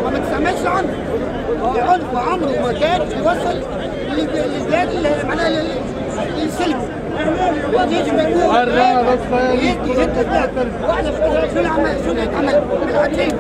وما تستعملش عنف. العنف عمره ما كان يوصل للبلاد معناها للسلم. يجب ان يكون واحنا شو العمل شو يتعمل بالعدلين.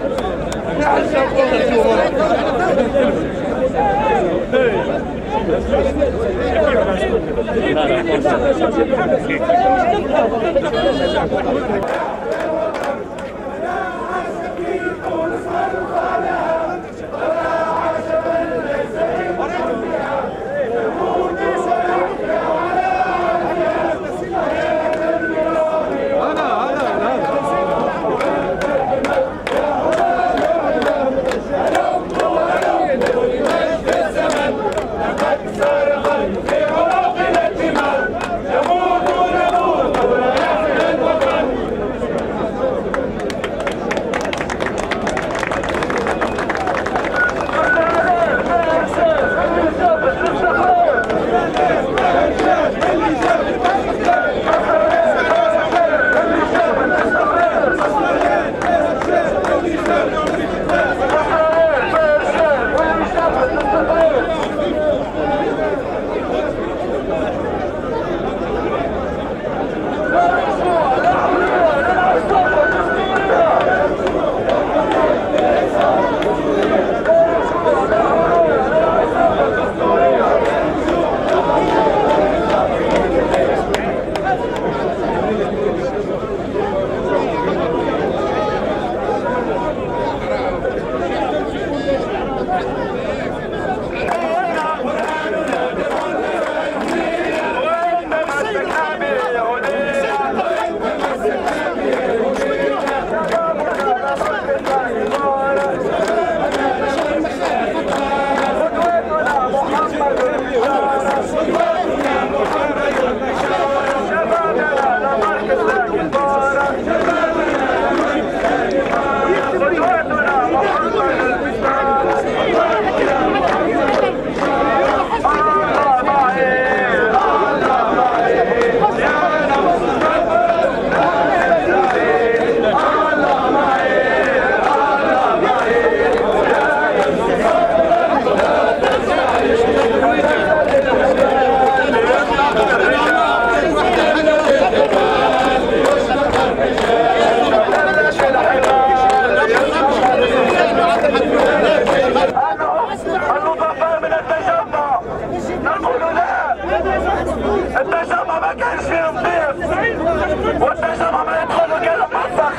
التجمع ما كانش فيه نظيف، والتجمع ما يدخلوا كانوا موسخ،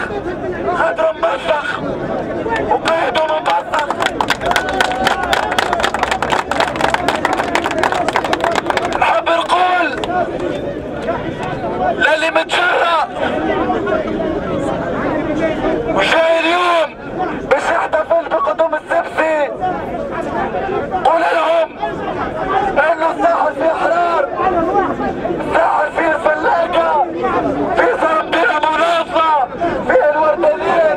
خدهم موسخ وقيدهم موسخ. نحب نقول للي متجرأ وجاي اليوم باش يحتفل بقدوم السبسي، قول لهم انه الساحل فيه حرار، الساحل فيه فلاقة، فيه زربية مناصة، فيه الوردانين،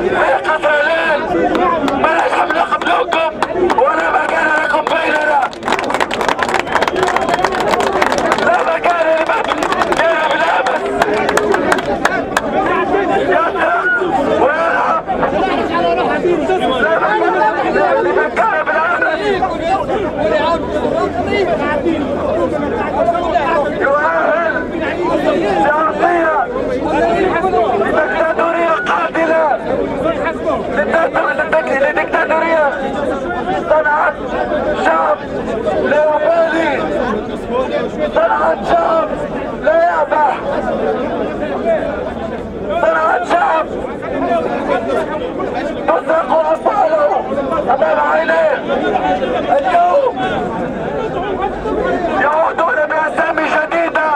فيه قصرين، مالهاش حملة قبلكم ولا مكان لكم بيننا. لا مكان لمن يلعب لابس يسرق ويلعب، لا لمن كان بالعمل يؤهل شخصية دكتاتورية قاتلة، لدكتاتورية صنعت شعب لا يبالي، صنعت شعب لا يأبه، صنعت شعب تسرق أطفاله أمام عينيه. اليوم يعودون بأسامي جديدة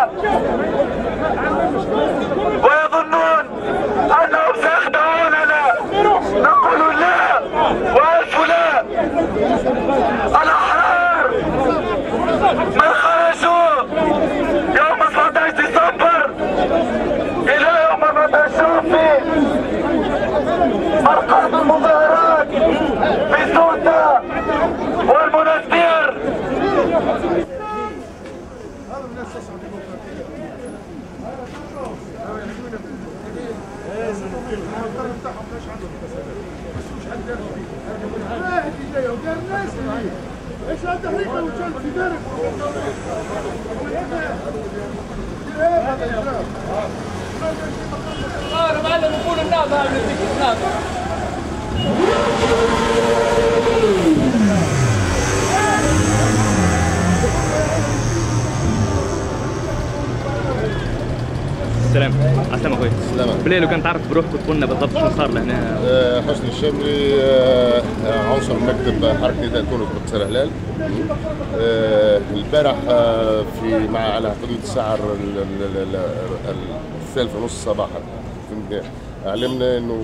السلام. السلام اخويا. السلام. بلي لو كان تعرف بروحك وتقول لنا بالضبط شنو صار لهنا. حسني الشاملي، عنصر مكتب حركة نداء تونس بقصر هلال. البارح في على حدود الساعة 3:30 صباحا اعلمنا انه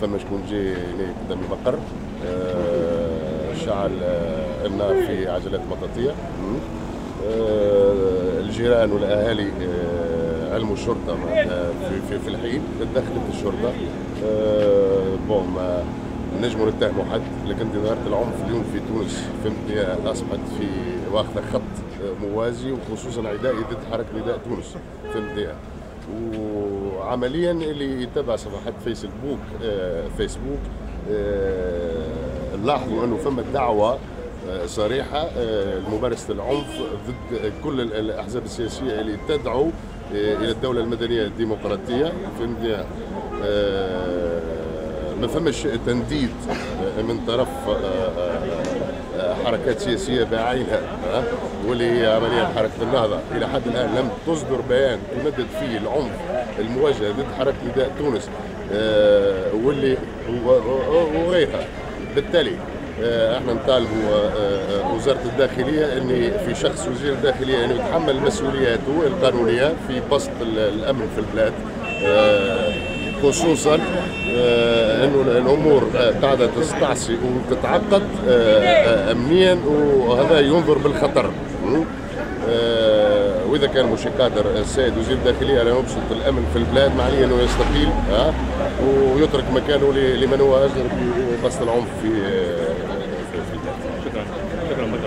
فما شكون جاي هنا قدام المقر، شعل النار في عجلات مطاطية. الجيران والاهالي علموا الشرطه في الحين، دخلت الشرطه. بون ما نجموا نتهموا حد، لكن ظاهره العنف اليوم في تونس فهمتني اصبحت في واخذه خط موازي، وخصوصا عدائي ضد حركه نداء تونس فهمتني. وعمليا اللي يتبع صفحات فيسبوك لاحظوا انه فما دعوه صريحة لممارسة العنف ضد كل الأحزاب السياسية اللي تدعو إلى الدولة المدنية الديمقراطية فهمتني. ما فماش تنديد من طرف حركات سياسية بعينها، واللي هي عملية حركة النهضة إلى حد الآن لم تصدر بيان تندد فيه العنف الموجه ضد حركة نداء تونس واللي وغيرها. بالتالي احنا نطالبوا وزاره الداخليه ان في شخص وزير الداخليه انه يتحمل مسؤولياته القانونيه في بسط الامن في البلاد، خصوصا انه الامور قاعده تستعصي وتتعقد امنيا، وهذا ينظر بالخطر. واذا كان مش قادر السيد وزير الداخليه على يبسط الامن في البلاد، معناه انه يستقيل ويترك مكانه لمن هو اجدر بسط العنف في البلاد. شكرا. شكرا بك.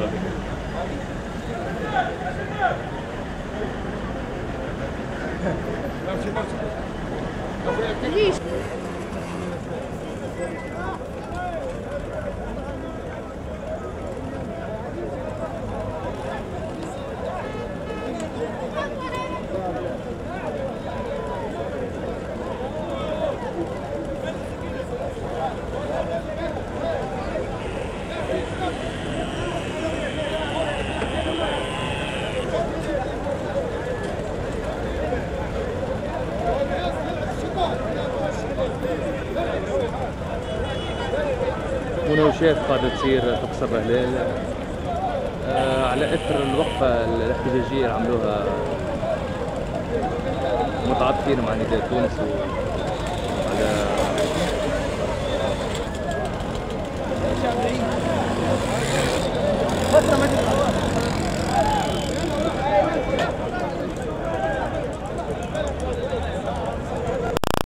مناوشات قاعدة تصير في قصر هلال على اثر الوقفة الاحتجاجية اللي عملوها متعاطفين مع نداء تونس وعلى